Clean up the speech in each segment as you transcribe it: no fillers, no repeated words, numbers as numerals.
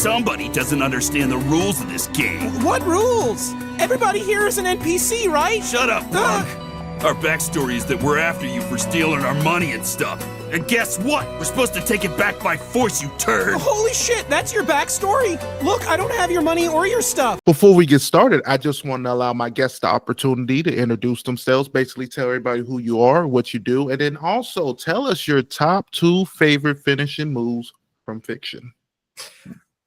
Somebody doesn't understand the rules of this game. What rules? Everybody here is an NPC, right? Shut up, punk! Our backstory is that we're after you for stealing our money and stuff. And guess what? We're supposed to take it back by force, you turd! Holy shit, that's your backstory? Look, I don't have your money or your stuff. Before we get started, I just want to allow my guests the opportunity to introduce themselves, basically tell everybody who you are, what you do, and then also tell us your top 2 favorite finishing moves from fiction.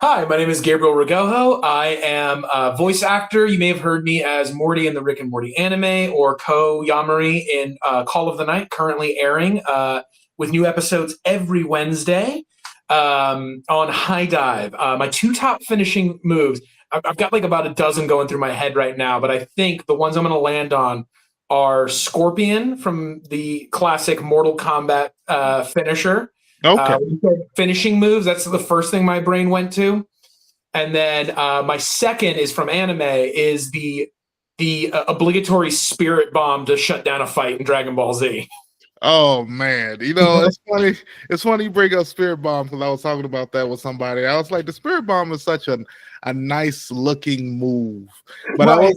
Hi, my name is Gabriel Regojo. I am a voice actor. You may have heard me as Morty in the Rick and Morty anime or Ko Yamari in Call of the Night, currently airing with new episodes every Wednesday on High Dive. My 2 top finishing moves, I've got like about a dozen going through my head right now, but I think the ones I'm going to land on are Scorpion from the classic Mortal Kombat finisher. Okay. Finishing moves, that's the first thing my brain went to. And then my second is from anime, is the obligatory spirit bomb to shut down a fight in Dragon Ball Z. Oh man, you know, it's funny. It's funny you bring up Spirit Bomb because I was talking about that with somebody. I was like, the Spirit Bomb is such a nice looking move, but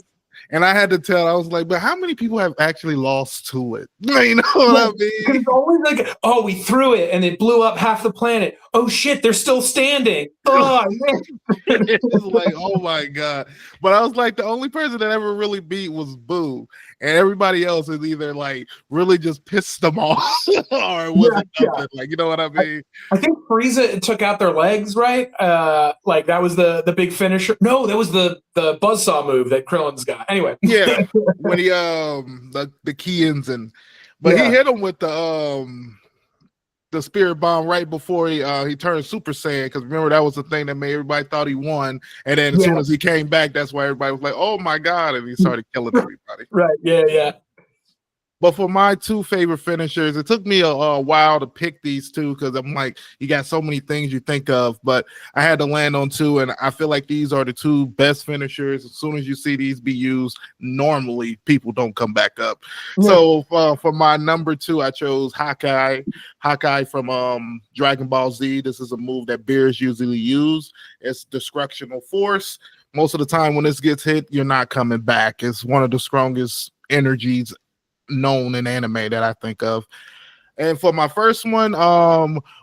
Right. I had to tell. I was like, but how many people have actually lost to it? You know what I mean? It's always like, oh, we threw it and it blew up half the planet. Oh shit, they're still standing. Oh man. It was like, oh my god! But I was like, the only person that ever really beat was Boo, and everybody else is either like really just pissed them off or it wasn't nothing. Like, you know what I mean? I think Frieza took out their legs, right? Like that was the big finisher. No, that was the buzzsaw move that Krillin's got. Anyway, Yeah, when he the Kians but he hit him with the Spirit Bomb right before he turned Super Saiyan, because remember that was the thing that made everybody thought he won, and then as soon as he came back, that's why everybody was like, "Oh my god!" and he started killing everybody. Right? Yeah. But for my 2 favorite finishers, it took me a while to pick these 2 because I'm like, you got so many things you think of, but I had to land on 2, and I feel like these are the 2 best finishers. As soon as you see these be used, normally people don't come back up. Yeah. So for my number 2, I chose Hawkeye from Dragon Ball Z. This is a move that bears usually use. It's Destructional Force. Most of the time when this gets hit, you're not coming back. It's one of the strongest energies known in anime that I think of. And for my first one,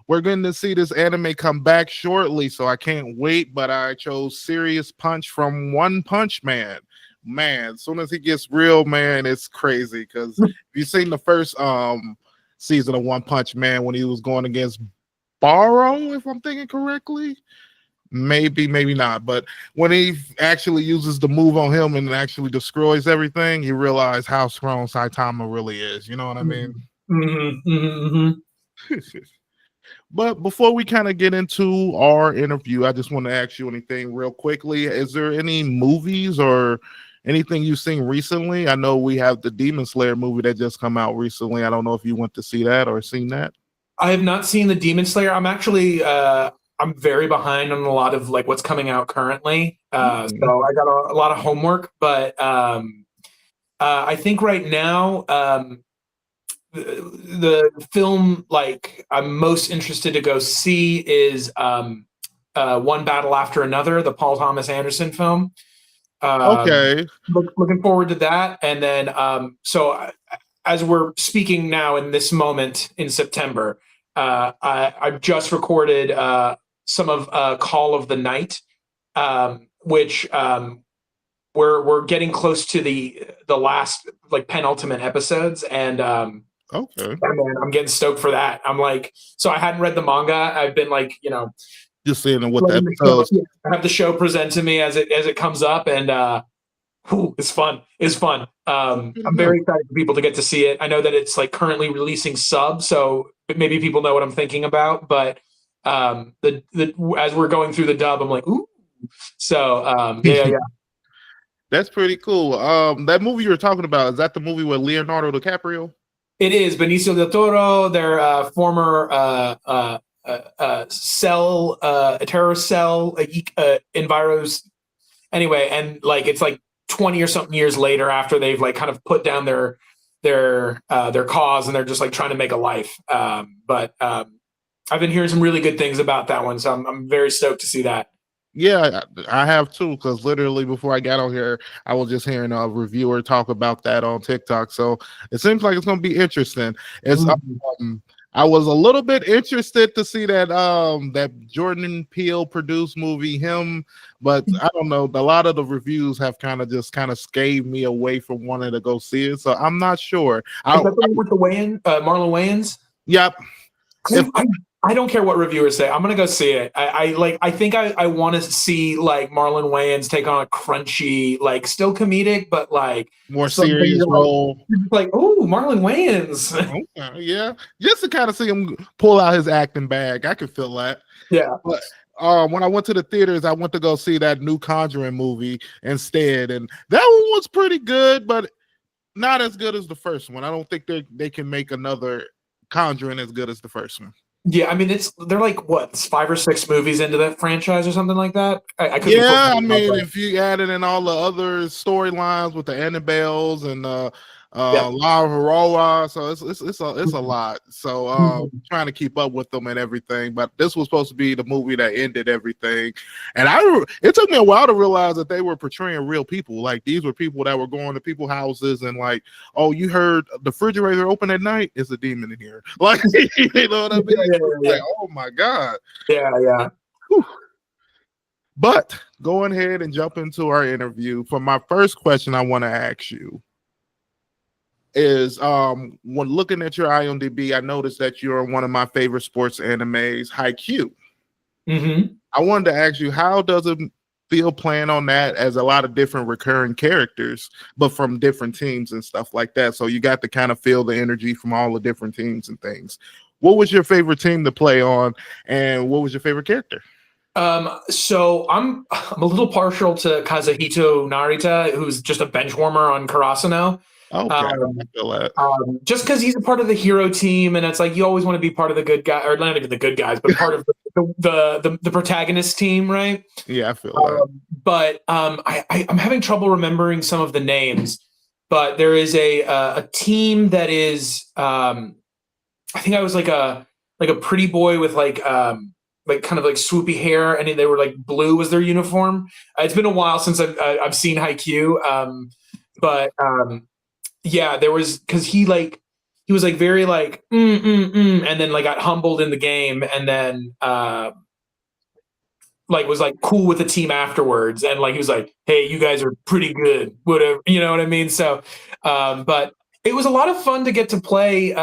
we're going to see this anime come back shortly, so I can't wait, but I chose Serious Punch from One Punch Man. Man, as soon as he gets real, man, it's crazy, because if you've seen the first season of One Punch Man when he was going against Barrow, if I'm thinking correctly, maybe not, but when he actually uses the move on him and actually destroys everything, you realize how strong Saitama really is. You know what I mean? But before we kind of get into our interview, I just want to ask you anything real quickly. Is there any movies or anything you've seen recently? I know we have the Demon Slayer movie that just come out recently. I don't know if you went to see that or seen that. I have not seen the Demon Slayer. I'm actually I'm very behind on a lot of like what's coming out currently. So I got a lot of homework, but I think right now the film like I'm most interested to go see is One Battle After Another, the Paul Thomas Anderson film. Okay. Looking forward to that. And then so as we're speaking now in this moment in September, I've just recorded some of Call of the Night, which we're getting close to the last like penultimate episodes, and okay, I'm getting stoked for that. I'm like, so I hadn't read the manga. I've been like, just seeing what the episodes. I have the show present to me as it comes up, and it's fun. It's fun. I'm very excited for people to get to see it. I know that it's like currently releasing sub, so maybe people know what I'm thinking about, but as we're going through the dub, I'm like, ooh. So yeah. That's pretty cool. That movie you were talking about, is that the movie with Leonardo DiCaprio? It is. Benicio del Toro, their former terror cell, enviros. Anyway, and like it's like 20 or something years later after they've like kind of put down their cause and they're just like trying to make a life. But I've been hearing some really good things about that one, so I'm very stoked to see that. Yeah, I have too, because literally before I got on here, I was just hearing a reviewer talk about that on TikTok. So it seems like it's going to be interesting. It's I was a little bit interested to see that that Jordan Peele produced movie, him, but I don't know. A lot of the reviews have kind of scaved me away from wanting to go see it. So I'm not sure. Is that the one with the Marlon Wayans? Yep. I don't care what reviewers say. I'm gonna go see it. I think I want to see like Marlon Wayans take on a crunchy, like still comedic, but like more serious role. Like, oh, Marlon Wayans. Okay, yeah, just to kind of see him pull out his acting bag. I could feel that. Yeah. But when I went to the theaters, I went to go see that new Conjuring movie instead, and that one was pretty good, but not as good as the first one. I don't think they can make another Conjuring as good as the first one. Yeah, I mean, they're like what 5 or 6 movies into that franchise or something like that. I mean, if you added in all the other storylines with the Annabelles and La Varroa, so it's a lot. So trying to keep up with them and everything. But this was supposed to be the movie that ended everything, and it took me a while to realize that they were portraying real people. Like these were people that were going to people's houses and like, oh, you heard the refrigerator open at night? It's a demon in here. Like, you know what I mean? Yeah. Like, oh my god. Yeah. Whew. But going ahead and jump into our interview. For my first question, I want to ask you is when looking at your IMDb, I noticed that you're one of my favorite sports animes, Haikyu. I wanted to ask you, how does it feel playing on that as a lot of different recurring characters, but from different teams and stuff like that? So you got to kind of feel the energy from all the different teams and things. What was your favorite team to play on, and what was your favorite character? So I'm a little partial to Kazuhito Narita, who's just a bench warmer on Karasuno. Okay, I feel that. Just because he's a part of the hero team, and it's like you always want to be part of the good guy, or not even the good guys, but part of the protagonist team, right? Yeah, I feel that. But I'm having trouble remembering some of the names. But there is a team that is I think I was like a pretty boy with like kind of like swoopy hair, and they were like blue was their uniform. It's been a while since I've seen Haikyu, but yeah, there was because he was like very like and then like got humbled in the game, and then like was like cool with the team afterwards, and like he was like, hey, you guys are pretty good, whatever, you know what I mean? So but it was a lot of fun to get to play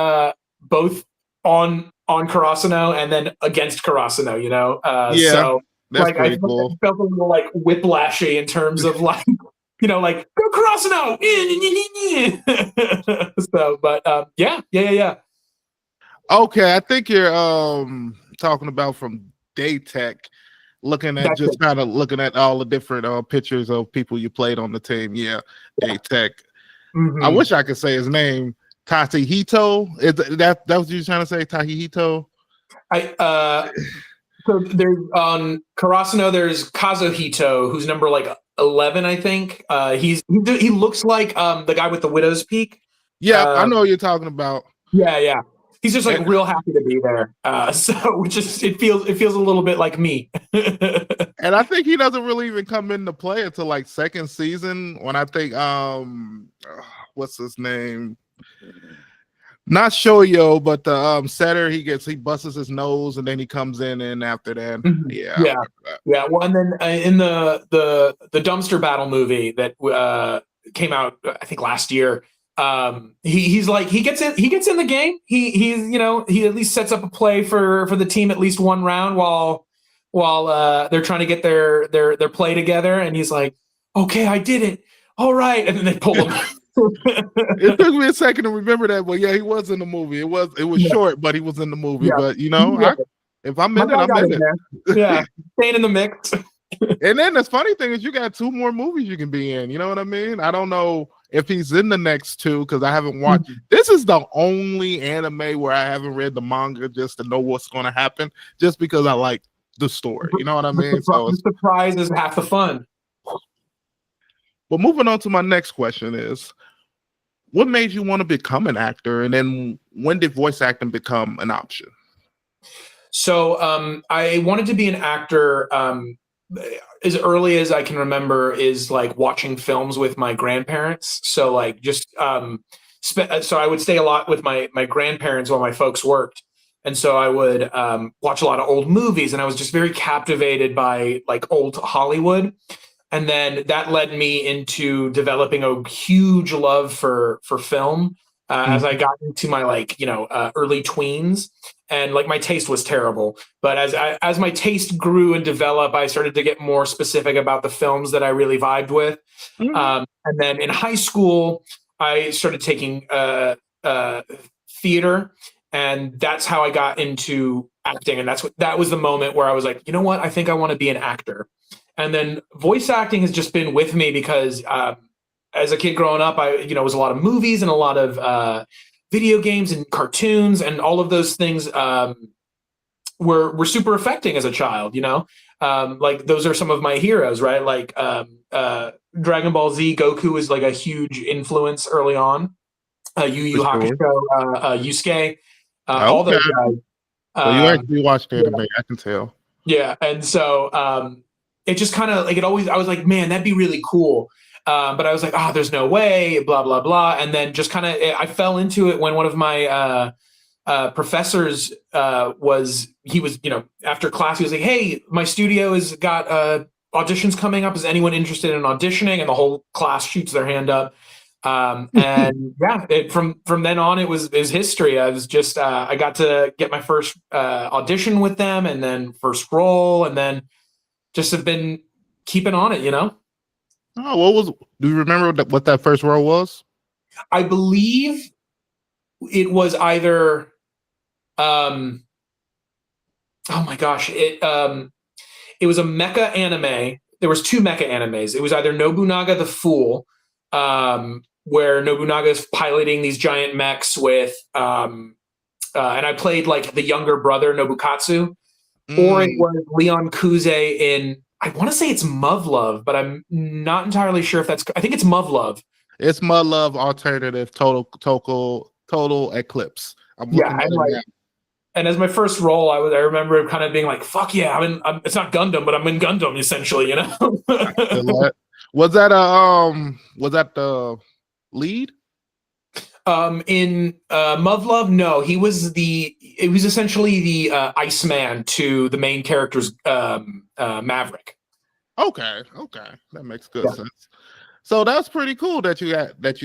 both on Karasuno and then against Karasuno, you know? So that's like pretty cool. I felt a little like whiplashy in terms of like, you know, like go Karasuno. So, but yeah. Okay, I think you're talking about from Daytech, looking at just kind of looking at all the different pictures of people you played on the team. Yeah, Daytech. I wish I could say his name. Tatehito. Is that what you're trying to say? Tatehito? So there's on Karasuno, there's Kazuhito, who's number like 11, I think. He looks like the guy with the widow's peak. Yeah, I know what you're talking about. Yeah. He's just like real happy to be there. So it feels a little bit like me. And I think he doesn't really even come into play until like second season, when I think what's his name? Not Shoyo, but the setter, he busts his nose and then he comes in, and after that, yeah. Well, and then in the dumpster battle movie that came out, I think last year, he's like he gets in the game. He's you know, he at least sets up a play for the team at least one round while they're trying to get their play together, and he's like, okay, I did it, all right, and then they pull him. It took me a second to remember that, but yeah, he was in the movie. It was short, but he was in the movie. Yeah. But you know, if I'm in it, I'm in it. Yeah, staying in the mix. And then the funny thing is, you got 2 more movies you can be in. You know what I mean? I don't know if he's in the next 2 because I haven't watched. This is the only anime where I haven't read the manga just to know what's going to happen, just because I like the story. You know what I mean? So the surprise is half the fun. But moving on to my next question is, what made you want to become an actor? And then when did voice acting become an option? So I wanted to be an actor. as early as I can remember is like watching films with my grandparents. So like just so I would stay a lot with my grandparents while my folks worked. And so I would watch a lot of old movies, and I was just very captivated by like old Hollywood. And then that led me into developing a huge love for film as I got into my early tweens. And like my taste was terrible, but as my taste grew and developed, I started to get more specific about the films that I really vibed with. And then in high school, I started taking theater. And that's how I got into acting. And that was the moment where I was like, you know what? I think I want to be an actor. And then voice acting has just been with me because as a kid growing up, it was a lot of movies and a lot of video games and cartoons, and all of those things were super affecting as a child, like those are some of my heroes, right? Like Dragon Ball Z, Goku is like a huge influence early on. Yu Yu Hakusho, Yusuke. All those guys. So you actually watched anime, I can tell. Yeah, and so it just kind of like I was like, man, that'd be really cool. But I was like, there's no way, blah blah blah. And then just kind of I fell into it when one of my professors was after class he was like, hey, my studio has got auditions coming up. Is anyone interested in auditioning? And the whole class shoots their hand up. And from then on it was history. I was just I got to get my first audition with them, and then first role, and then just have been keeping on it, Oh, do you remember what that first role was? I believe it was either oh my gosh, it was a mecha anime. There was 2 mecha animes. It was either Nobunaga the Fool, where Nobunaga is piloting these giant mechs with, and I played like the younger brother Nobukatsu, or it was Leon Kuze in, I want to say it's Muv-Luv, but I'm not entirely sure if I think it's Muv-Luv. It's Muv-Luv alternative total eclipse. I'm looking at it now. And as my first role, I remember kind of being like, "Fuck yeah!" It's not Gundam, but I'm in Gundam essentially, Was that the lead? In Muv-Luv, no, it was essentially the Iceman to the main character's Maverick. Okay, that makes good sense. So that's pretty cool that you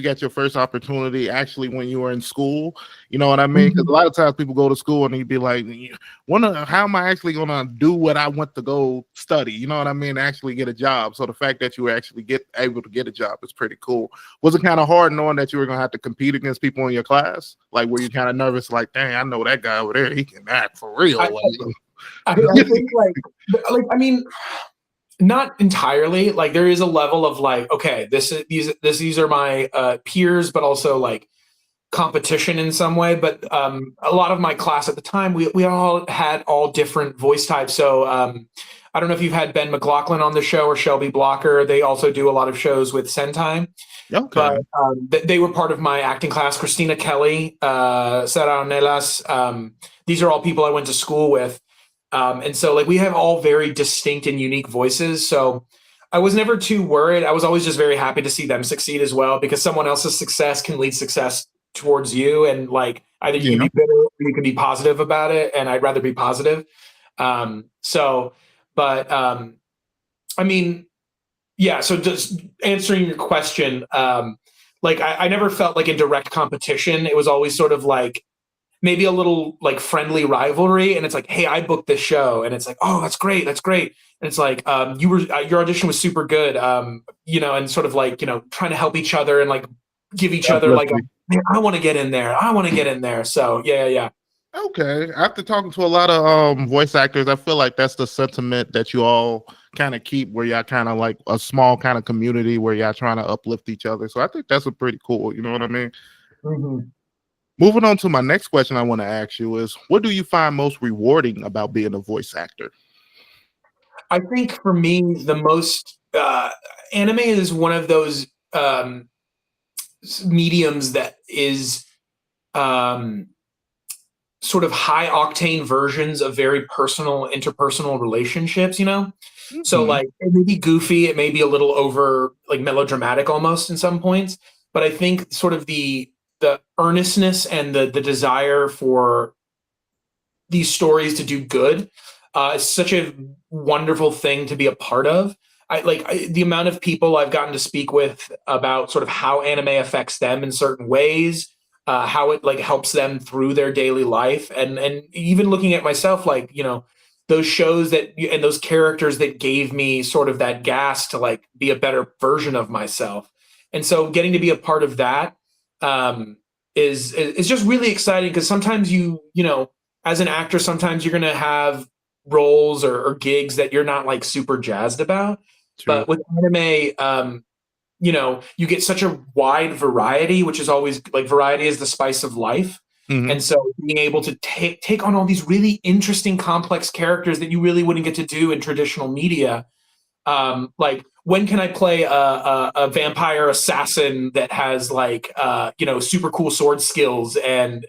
got your first opportunity actually when you were in school. You know what I mean? Because a lot of times people go to school and you'd be like, how am I actually going to do what I want to go study? You know what I mean? Actually get a job. So the fact that you were actually able to get a job is pretty cool. Was it kind of hard knowing that you were going to have to compete against people in your class? Like, were you kind of nervous? Like, dang, I know that guy over there. He can act for real. I think I mean, not entirely. Like there is a level of like, okay, these are my peers, but also like competition in some way. But a lot of my class at the time, we all had all different voice types. So I don't know if you've had Ben McLaughlin on the show or Shelby Blocker. They also do a lot of shows with Sentai. Okay. But they were part of my acting class. Christina Kelly, Sarah Nelas. These are all people I went to school with. And so like we have all very distinct and unique voices. So I was never too worried. I was always just very happy to see them succeed as well, because someone else's success can lead success towards you. And like either you can be bitter or you can be positive about it. And I'd rather be positive. I mean, yeah. So just answering your question, like I never felt like in direct competition. It was always sort of like, maybe a little like friendly rivalry, and it's like, hey, I booked this show, and it's like, oh, that's great, and it's like, your audition was super good, and sort of like, trying to help each other and like give each other like, man, I want to get in there. So yeah. Okay. After talking to a lot of voice actors, I feel like that's the sentiment that you all kind of keep, where y'all kind of like a small kind of community where y'all trying to uplift each other. So I think that's a pretty cool. You know what I mean? Mm-hmm. Moving on to my next question I want to ask you is, what do you find most rewarding about being a voice actor? I think for me, the most anime is one of those mediums that is sort of high octane versions of very personal interpersonal relationships, So like it may be goofy, it may be a little over like melodramatic almost in some points, but I think sort of the earnestness and the desire for these stories to do good is such a wonderful thing to be a part of. The amount of people I've gotten to speak with about sort of how anime affects them in certain ways, how it like helps them through their daily life, and even looking at myself, like, you know, those shows that and those characters that gave me sort of that gas to like be a better version of myself. And so getting to be a part of that is just really exciting, because sometimes you know, as an actor, sometimes you're going to have roles or gigs that you're not like super jazzed about. True. But with anime, you know, you get such a wide variety, which is always like variety is the spice of life. And so being able to take on all these really interesting, complex characters that you really wouldn't get to do in traditional media. Like, when can I play a vampire assassin that has like, you know, super cool sword skills and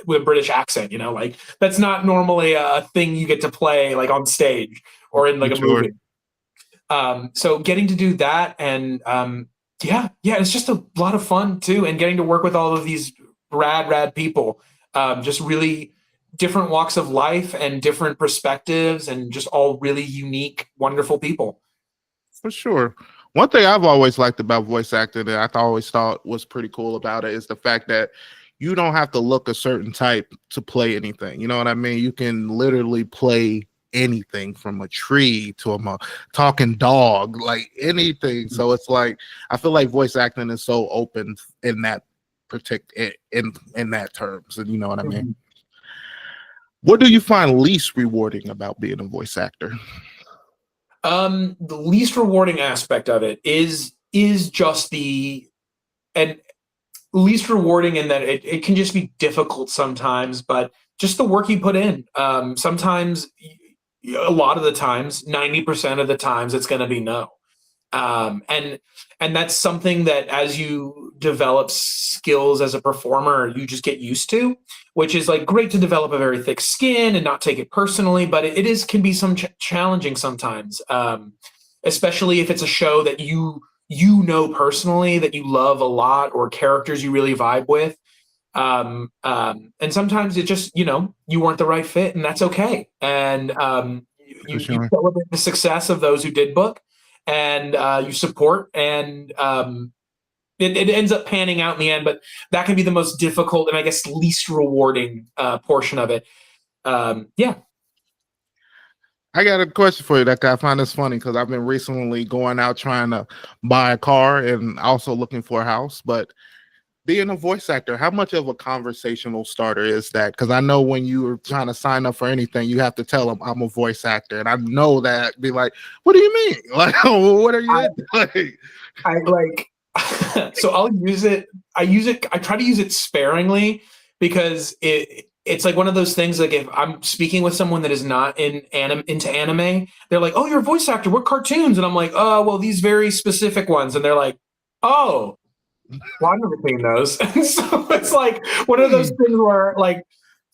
with a British accent, you know, like that's not normally a thing you get to play like on stage or in like a movie. So getting to do that and yeah, it's just a lot of fun too. And getting to work with all of these rad people, just really different walks of life and different perspectives and just all really unique, wonderful people. For sure. One thing I've always liked about voice acting that I always thought was pretty cool about it is the fact that you don't have to look a certain type to play anything. You know what I mean? You can literally play anything from a tree to a talking dog, like anything. So it's like, I feel like voice acting is so open in that in that terms, and you know what I mean. What do you find least rewarding about being a voice actor? The least rewarding aspect of it is just and least rewarding in that it can just be difficult sometimes, but just the work you put in. Sometimes, a lot of the times, 90% of the times, it's going to be no. And that's something that as you develop skills as a performer, you just get used to, which is like great to develop a very thick skin and not take it personally, but it can be some challenging sometimes, especially if it's a show that you know personally that you love a lot, or characters you really vibe with. And sometimes it just, you know, you weren't the right fit, and that's okay. And you celebrate the success of those who did book, and you support, and it ends up panning out in the end. But that can be the most difficult and I guess least rewarding portion of it. Yeah. I got a question for you that I find this funny, because I've been recently going out trying to buy a car and also looking for a house. But being a voice actor, how much of a conversational starter is that? Because I know when you are trying to sign up for anything, you have to tell them I'm a voice actor, and I know that be like, what do you mean? Like, what are you like? I like so I'll use it. I try to use it sparingly, because it's like one of those things. Like if I'm speaking with someone that is not into anime, they're like, "Oh, you're a voice actor. What cartoons?" And I'm like, "Oh, well, these very specific ones." And they're like, "Oh, well, I've never seen those." And so it's like one of those things where like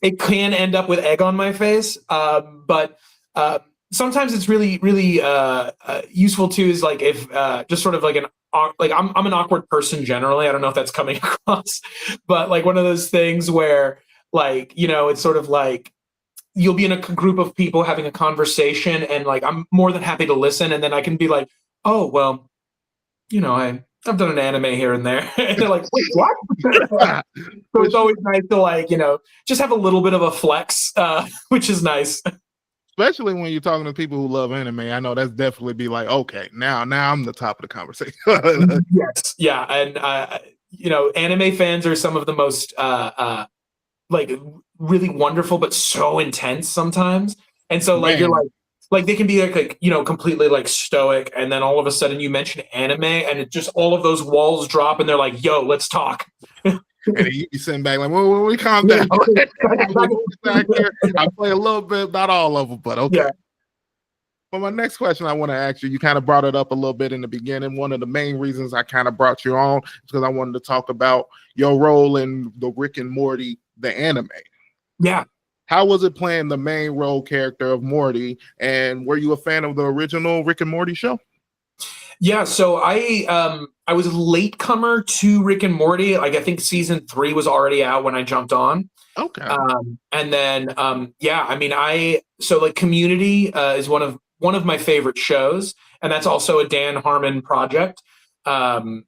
it can end up with egg on my face. But sometimes it's really, really useful too. Is like if just sort of like I'm an awkward person generally. I don't know if that's coming across, but like one of those things where like, you know, it's sort of like you'll be in a group of people having a conversation, and like I'm more than happy to listen, and then I can be like, "Oh, well, you know, I've done an anime here and there." And they're like, "Wait, what?" So it's always nice to like, you know, just have a little bit of a flex, which is nice. Especially when you're talking to people who love anime. I know that's definitely be like, okay, now I'm the top of the conversation. Yes. Yeah. And, you know, anime fans are some of the most like really wonderful, but so intense sometimes. And so like, you're like they can be like, you know, completely like stoic. And then all of a sudden you mention anime, and it just, all of those walls drop, and they're like, "Yo, let's talk." And you be sitting back like, well, we calm down. I play a little bit, not all of them, but okay. Yeah. Well, my next question I want to ask you, you kind of brought it up a little bit in the beginning. One of the main reasons I kind of brought you on is because I wanted to talk about your role in the Rick and Morty, the anime. Yeah. How was it playing the main role character of Morty? And were you a fan of the original Rick and Morty show? Yeah, so I was a latecomer to Rick and Morty. Like I think season 3 was already out when I jumped on. Okay. And then yeah, I mean like Community is one of my favorite shows, and that's also a Dan Harmon project. So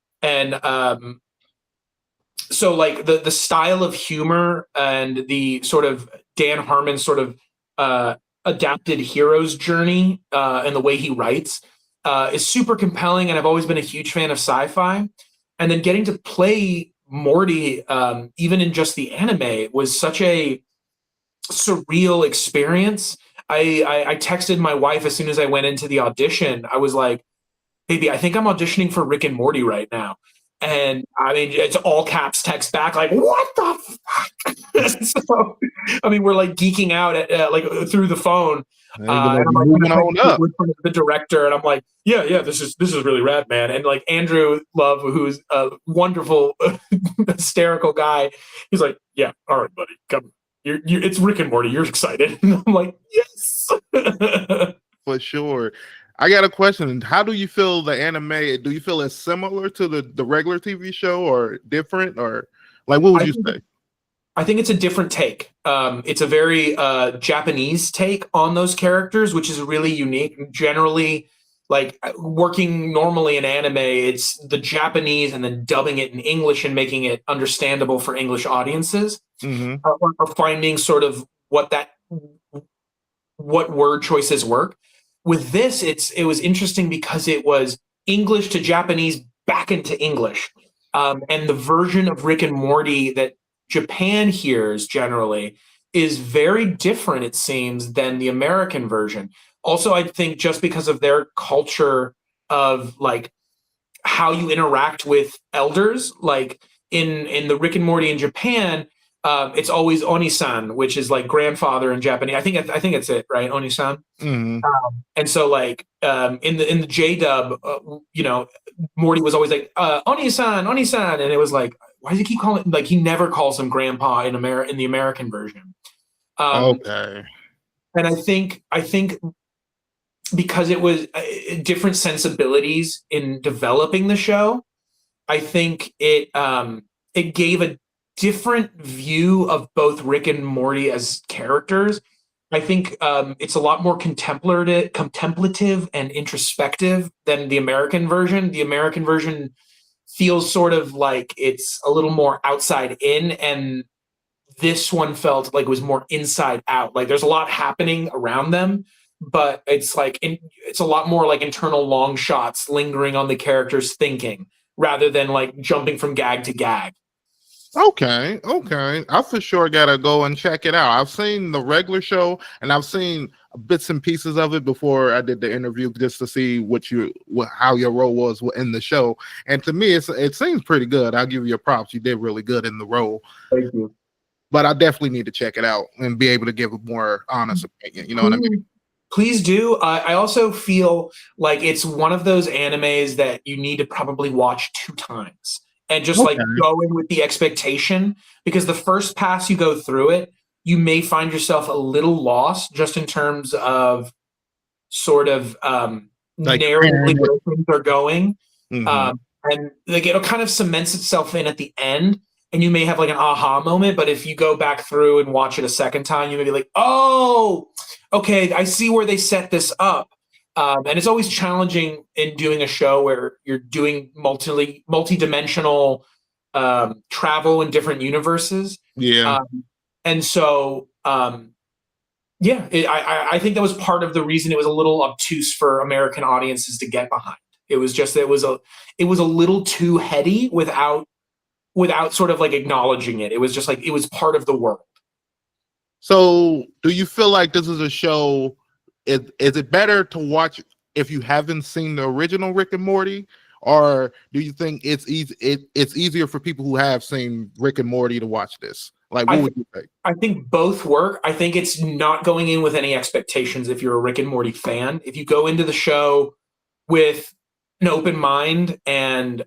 like the style of humor and the sort of Dan Harmon sort of adapted hero's journey and the way he writes is super compelling, and I've always been a huge fan of sci-fi. And then getting to play Morty, even in just the anime, was such a surreal experience. I texted my wife as soon as I went into the audition. I was like, "Baby, I think I'm auditioning for Rick and Morty right now." And I mean, it's all caps text back, like, "What the fuck?" So, I mean, we're like geeking out at like through the phone. And I'm like, moving on up. with the director, and I'm like, yeah, this is really rad, man. And like Andrew Love, who's a wonderful, hysterical guy, he's like, yeah, all right, buddy, come. It's Rick and Morty. You're excited. And I'm like, yes. For sure. I got a question. How do you feel the anime? Do you feel it's similar to the regular TV show, or different, or like what would you say? I think it's a different take. It's a very Japanese take on those characters, which is really unique. Generally, like working normally in anime, it's the Japanese and then dubbing it in English and making it understandable for English audiences, or finding sort of what word choices work. With this, it was interesting because it was English to Japanese back into English, and the version of Rick and Morty that Japan hears generally is very different, it seems, than the American version. Also, I think just because of their culture of like how you interact with elders, like in the Rick and Morty in Japan, it's always Oni-san, which is like grandfather in Japanese. I think it's it, right? Oni-san. Mm-hmm. And so like in the J dub, Morty was always like Oni-san, Oni-san, and it was like, why does he keep calling, like he never calls him grandpa in the American version. Okay. And I think because it was different sensibilities in developing the show, I think it gave a different view of both Rick and Morty as characters. I think it's a lot more contemplative and introspective than the American version. The American version feels sort of like it's a little more outside in, and this one felt like it was more inside out. Like there's a lot happening around them, but it's like it's a lot more like internal long shots lingering on the characters' thinking rather than like jumping from gag to gag. Okay. I for sure gotta go and check it out. I've seen the regular show and I've seen bits and pieces of it before I did the interview, just to see how your role was in the show. And to me, it seems pretty good. I'll give you props. You did really good in the role. Thank you. But I definitely need to check it out and be able to give a more honest opinion. You know what I mean? Please do. I also feel like it's one of those animes that you need to probably watch 2 times. And just like go in with the expectation, because the first pass you go through it, you may find yourself a little lost just in terms of sort of like narratively where things are going. And like it'll kind of cements itself in at the end, and you may have like an aha moment. But if you go back through and watch it a second time, you may be like, oh, okay, I see where they set this up. And it's always challenging in doing a show where you're doing multi-dimensional travel in different universes. Yeah. And so, I think that was part of the reason it was a little obtuse for American audiences to get behind. It was just, it was a little too heady without sort of like acknowledging it. It was just like, it was part of the world. So do you feel like this is a show? Is it better to watch if you haven't seen the original Rick and Morty, or do you think it's easier for people who have seen Rick and Morty to watch this? Like, what would you think? I think both work. I think it's not going in with any expectations if you're a Rick and Morty fan. If you go into the show with an open mind and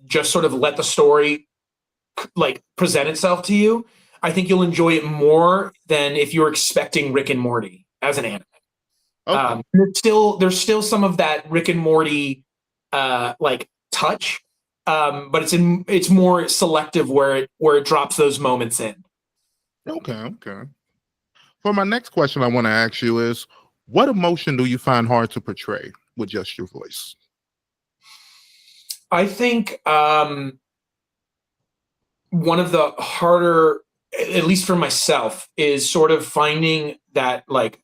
just sort of let the story like present itself to you, I think you'll enjoy it more than if you're expecting Rick and Morty as an anime. Okay. There's still some of that Rick and Morty like touch, but it's more selective where it drops those moments in. Okay. For my next question, I want to ask you is, what emotion do you find hard to portray with just your voice? I think one of the harder, at least for myself, is sort of finding that like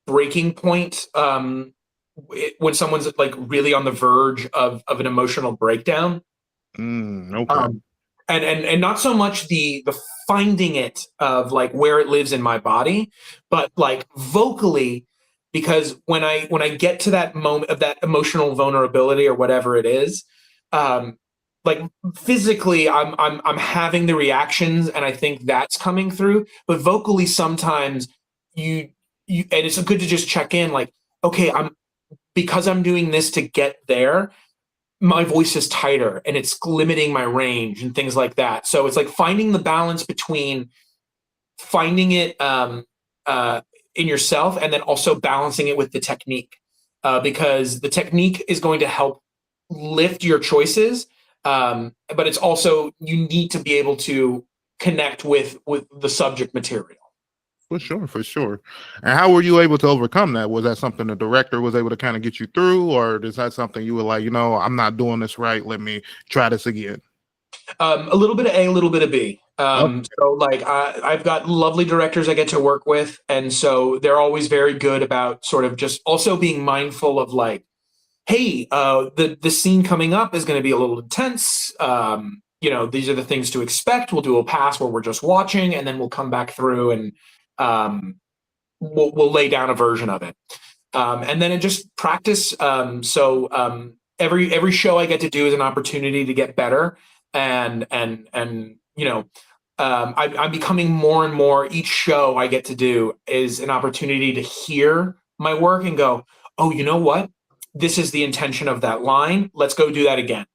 breaking point when someone's like really on the verge of an emotional breakdown. Okay. And not so much the finding it of like where it lives in my body, but like vocally, because when I get to that moment of that emotional vulnerability or whatever it is, like physically I'm having the reactions and I think that's coming through, but vocally sometimes you and it's good to just check in like, okay, because I'm doing this to get there, my voice is tighter and it's limiting my range and things like that. So it's like finding the balance between finding it in yourself and then also balancing it with the technique, because the technique is going to help lift your choices, but it's also, you need to be able to connect with the subject material. For sure. And how were you able to overcome that? Was that something the director was able to kind of get you through, or is that something you were like, I'm not doing this right, let me try this again? A little bit of A, a little bit of B. Okay. So like I've got lovely directors I get to work with, and so they're always very good about sort of just also being mindful of like, hey, the scene coming up is going to be a little intense. These are the things to expect. We'll do a pass where we're just watching, and then we'll come back through and we'll lay down a version of it, and then just practice. Every show I get to do is an opportunity to get better, and I'm becoming more and more. Each show I get to do is an opportunity to hear my work and go, oh, you know what? This is the intention of that line. Let's go do that again.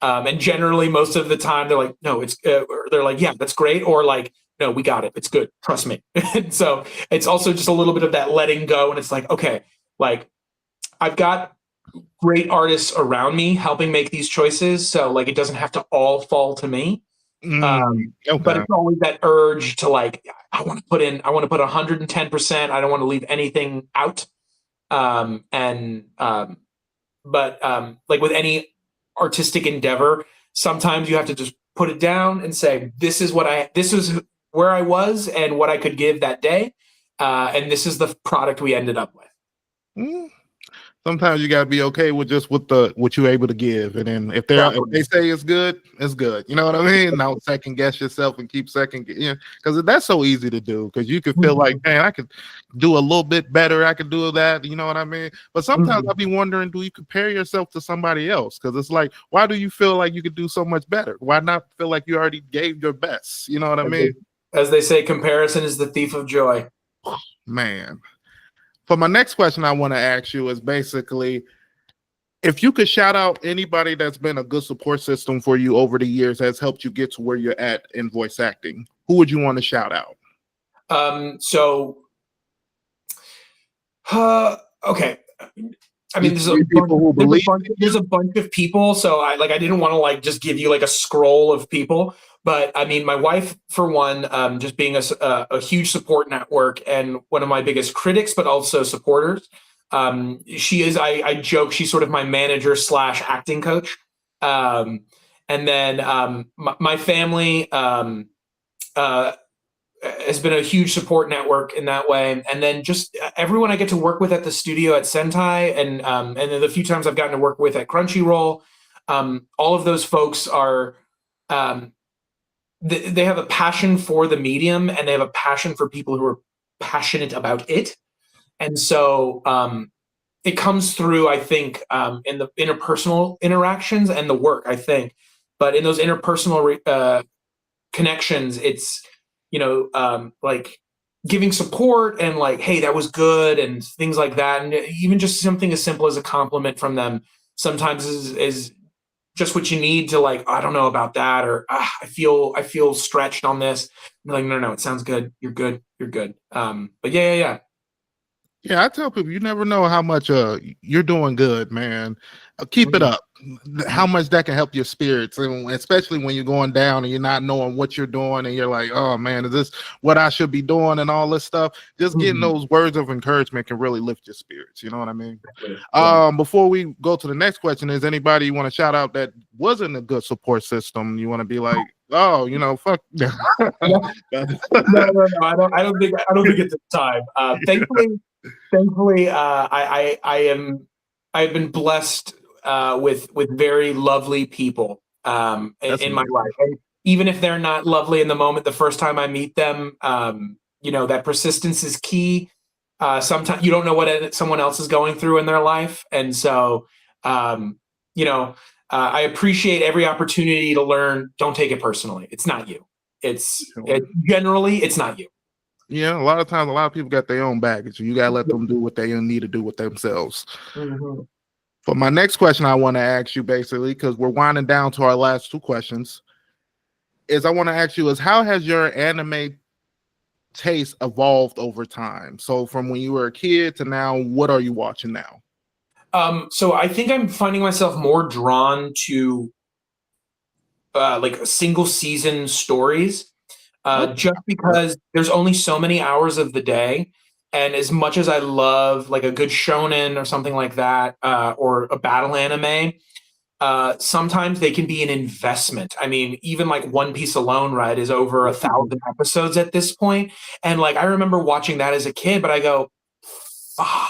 And generally, most of the time, they're like, no, it's. They're like, yeah, that's great, or like, no, we got it. It's good. Trust me. And so it's also just a little bit of that letting go. And it's like, okay, like I've got great artists around me helping make these choices. So like, it doesn't have to all fall to me. Okay. But it's always that urge to like, I want to put 110%. I don't want to leave anything out. But like with any artistic endeavor, sometimes you have to just put it down and say, this is where I was and what I could give that day. And this is the product we ended up with. Sometimes you gotta be okay with just what you're able to give, and then if they say it's good, it's good. You know what I mean? Now second guess yourself and keep because that's so easy to do. Because you could feel like, man, I could do a little bit better. I could do that. You know what I mean? But sometimes I'll be wondering, do you compare yourself to somebody else? Because it's like, why do you feel like you could do so much better? Why not feel like you already gave your best? You know what I mean? As they say, comparison is the thief of joy. Man. For my next question, I want to ask you is basically, if you could shout out anybody that's been a good support system for you over the years, has helped you get to where you're at in voice acting, who would you want to shout out? Okay. I mean, there's a bunch of people. So I didn't want to like just give you like a scroll of people. But I mean, my wife, for one, just being a huge support network and one of my biggest critics, but also supporters. She is, I joke, she's sort of my manager / acting coach. And then my family has been a huge support network in that way. And then just everyone I get to work with at the studio at Sentai and then the few times I've gotten to work with at Crunchyroll, all of those folks are... they have a passion for the medium and they have a passion for people who are passionate about it. And so it comes through, I think, in the interpersonal interactions and the work, I think. But in those interpersonal connections, it's, like giving support and like, hey, that was good and things like that. And even just something as simple as a compliment from them sometimes is just what you need to like, I don't know about that, or I feel stretched on this. I'm like, no, it sounds good. You're good. But yeah. Yeah, I tell people you never know how much you're doing good, man. Keep it up. How much that can help your spirits, and especially when you're going down and you're not knowing what you're doing, and you're like, "Oh man, is this what I should be doing?" and all this stuff. Just getting those words of encouragement can really lift your spirits. You know what I mean? Before we go to the next question, is anybody you want to shout out that wasn't a good support system? You want to be like, "Oh, fuck." No, I don't think it's the time. Thankfully, I've been blessed with very lovely people in my life. And even if they're not lovely in the moment, the first time I meet them, that persistence is key. Sometimes you don't know what someone else is going through in their life, and so I appreciate every opportunity to learn. Don't take it personally. It's not you. Generally it's not you. Yeah, a lot of times, a lot of people got their own baggage. You gotta let them do what they need to do with themselves. For my next question, I want to ask you, basically, because we're winding down to our last two questions, I want to ask you how has your anime taste evolved over time? So from when you were a kid to now, what are you watching now? So I think I'm finding myself more drawn to like single season stories. Just because there's only so many hours of the day, and as much as I love like a good shonen or something like that, or a battle anime, sometimes they can be an investment. I mean, even like One Piece alone, right, is over 1,000 episodes at this point, and like I remember watching that as a kid, but I go, fuck.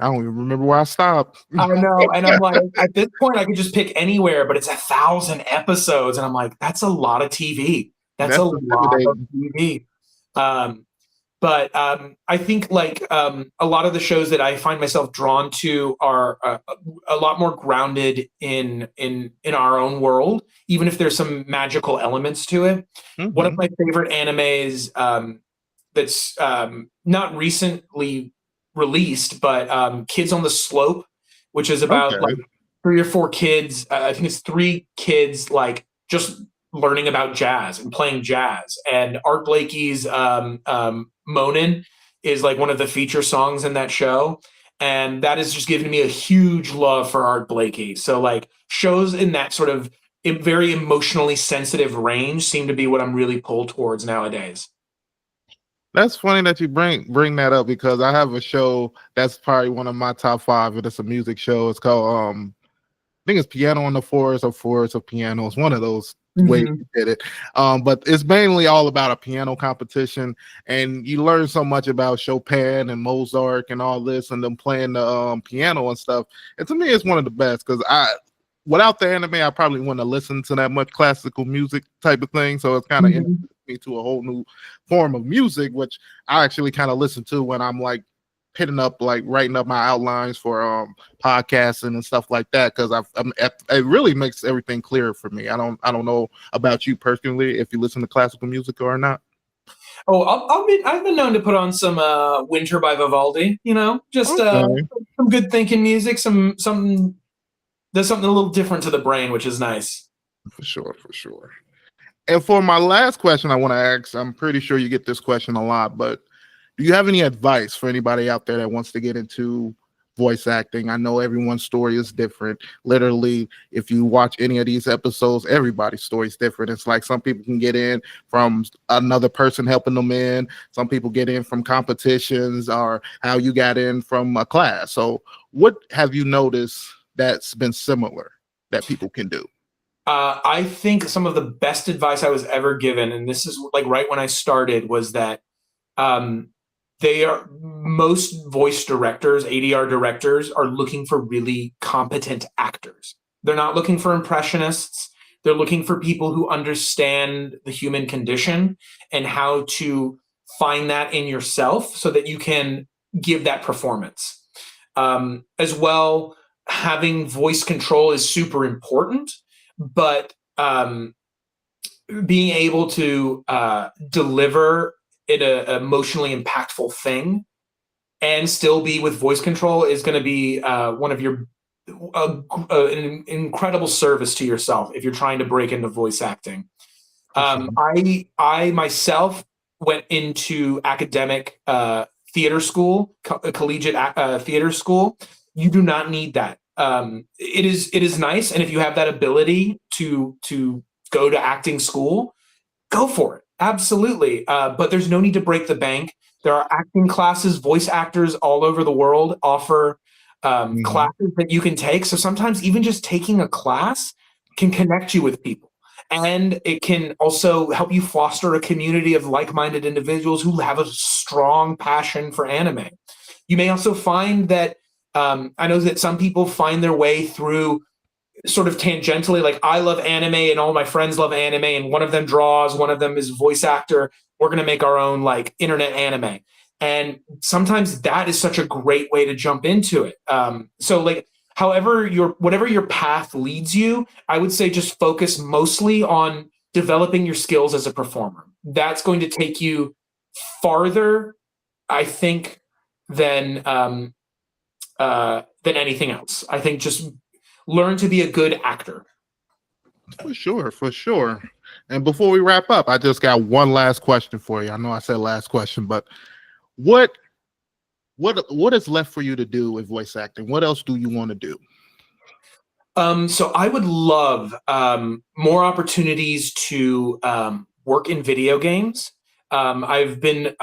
I don't even remember where I stopped. I know, and I'm like, at this point, I could just pick anywhere, but it's 1,000 episodes, and I'm like, that's a lot of TV. That's a lot of TV. But I think like a lot of the shows that I find myself drawn to are a lot more grounded in our own world, even if there's some magical elements to it. One of my favorite animes that's not recently released, but Kids on the Slope, which is about like 3 or 4 kids. I think it's 3 kids like just learning about jazz and playing jazz. And Art Blakey's Monin is like one of the feature songs in that show. And that has just given me a huge love for Art Blakey. So like shows in that sort of very emotionally sensitive range seem to be what I'm really pulled towards nowadays. That's funny that you bring that up, because I have a show that's probably one of my top 5. It's a music show. It's called I think it's Piano on the Forest or Forest of Piano. It's one of those ways you did it. But it's mainly all about a piano competition, and you learn so much about Chopin and Mozart and all this, and them playing the piano and stuff. And to me, it's one of the best, because without the anime, I probably wouldn't have listened to that much classical music type of thing. So it's kind of introduced me to a whole new form of music, which I actually kind of listen to when I'm like writing up my outlines for podcasting and stuff like that, because it really makes everything clearer for me. I don't know about you personally, if you listen to classical music or not. I've been known to put on some Winter by Vivaldi, just some good thinking music, something does something a little different to the brain, which is nice. For sure. And for my last question I want to ask, I'm pretty sure you get this question a lot, but do you have any advice for anybody out there that wants to get into voice acting? I know everyone's story is different. Literally, if you watch any of these episodes, everybody's story is different. It's like some people can get in from another person helping them in. Some people get in from competitions, or how you got in from a class. So what have you noticed that's been similar that people can do? I think some of the best advice I was ever given, and this is like right when I started, was that most voice directors, ADR directors, are looking for really competent actors. They're not looking for impressionists. They're looking for people who understand the human condition and how to find that in yourself so that you can give that performance. As well, having voice control is super important, but being able to deliver in an emotionally impactful thing and still be with voice control is going to be one of your an incredible service to yourself if you're trying to break into voice acting. I myself went into academic theater school, collegiate theater school. You do not need that. It is nice, and if you have that ability to go to acting school, go for it. Absolutely. But there's no need to break the bank. There are acting classes. Voice actors all over the world offer classes that you can take. So sometimes even just taking a class can connect you with people. And it can also help you foster a community of like-minded individuals who have a strong passion for anime. You may also find that, I know that some people find their way through sort of tangentially, like I love anime and all my friends love anime and one of them draws, one of them is a voice actor. We're going to make our own like internet anime. And sometimes that is such a great way to jump into it. So like, whatever your path leads you, I would say just focus mostly on developing your skills as a performer. That's going to take you farther, I think, than anything else. I think just learn to be a good actor. For sure. And before we wrap up, I just got one last question for you. I know I said last question, but what is left for you to do with voice acting? What else do you want to do? So I would love more opportunities to work in video games. I've been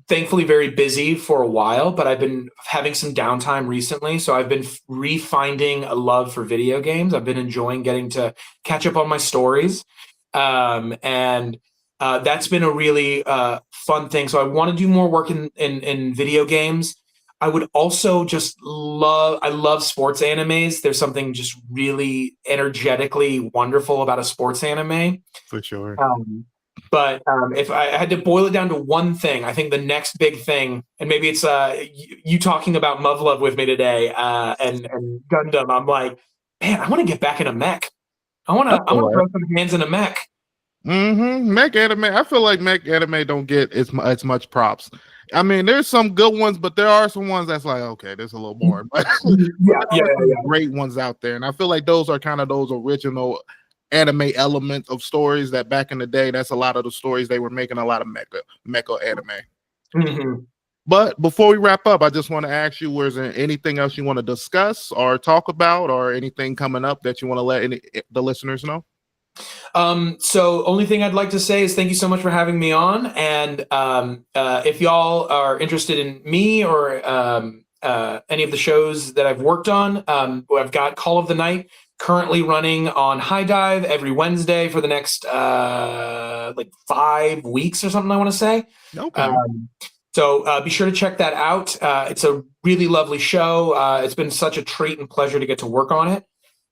thankfully very busy for a while, but I've been having some downtime recently. So I've been refinding a love for video games. I've been enjoying getting to catch up on my stories. And that's been a really fun thing. So I want to do more work in video games. I would also I love sports animes. There's something just really energetically wonderful about a sports anime. For sure. But if I had to boil it down to one thing, I think the next big thing, and maybe it's you talking about Muv-Luv with me today and Gundam, I'm like, man, I want to get back in a mech. I want to throw some hands in a mech. Mech anime. I feel like mech anime don't get as much props. I mean, there's some good ones, but there are some ones that's like, okay, there's a little boring. But yeah. Great ones out there, and I feel like those are kind of those original anime elements of stories that back in the day, that's a lot of the stories they were making, a lot of mecha anime. But before we wrap up, I just want to ask you, was there anything else you want to discuss or talk about, or anything coming up that you want to let the listeners know? So only thing I'd like to say is thank you so much for having me on. And if y'all are interested in me or any of the shows that I've worked on, I've got Call of the Night currently running on High Dive every Wednesday for the next 5 weeks or something, I want to say. Okay. So be sure to check that out. It's a really lovely show. It's been such a treat and pleasure to get to work on it.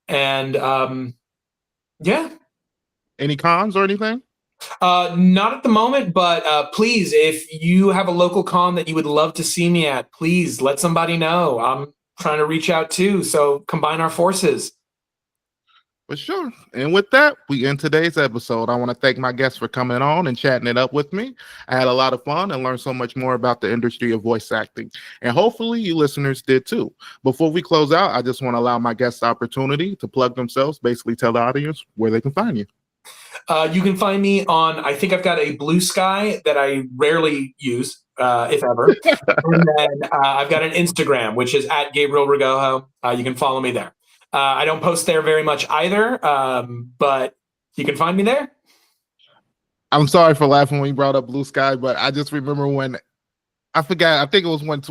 And yeah. Any cons or anything? Not at the moment, but please, if you have a local con that you would love to see me at, please let somebody know. I'm trying to reach out too. So combine our forces. For sure. And with that, we end today's episode. I want to thank my guests for coming on and chatting it up with me. I had a lot of fun and learned so much more about the industry of voice acting. And hopefully you listeners did too. Before we close out, I just want to allow my guests the opportunity to plug themselves, basically tell the audience where they can find you. You can find me on, I think I've got a Blue Sky that I rarely use, if ever. And then I've got an Instagram, which is at Gabriel Regojo. You can follow me there. I don't post there very much either, but you can find me there. I'm sorry for laughing when you brought up Blue Sky, but I just remember when I forgot. I think it was when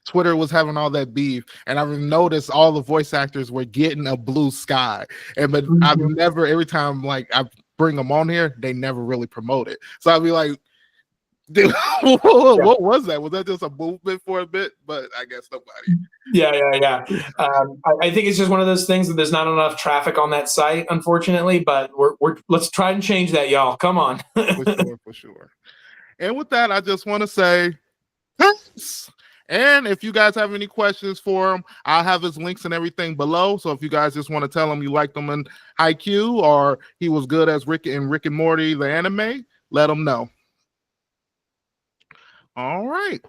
Twitter was having all that beef, and I noticed all the voice actors were getting a Blue Sky, but I've never. Every time like I bring them on here, they never really promote it. So I'd be like, dude, what was that? Was that just a movement for a bit? But I guess nobody. Yeah. I think it's just one of those things that there's not enough traffic on that site, unfortunately. But let's try and change that, y'all. Come on. For sure. And with that, I just want to say thanks. And if you guys have any questions for him, I'll have his links and everything below. So if you guys just want to tell him you liked him in Haikyu or he was good as Rick and Morty, the anime, let him know. All right.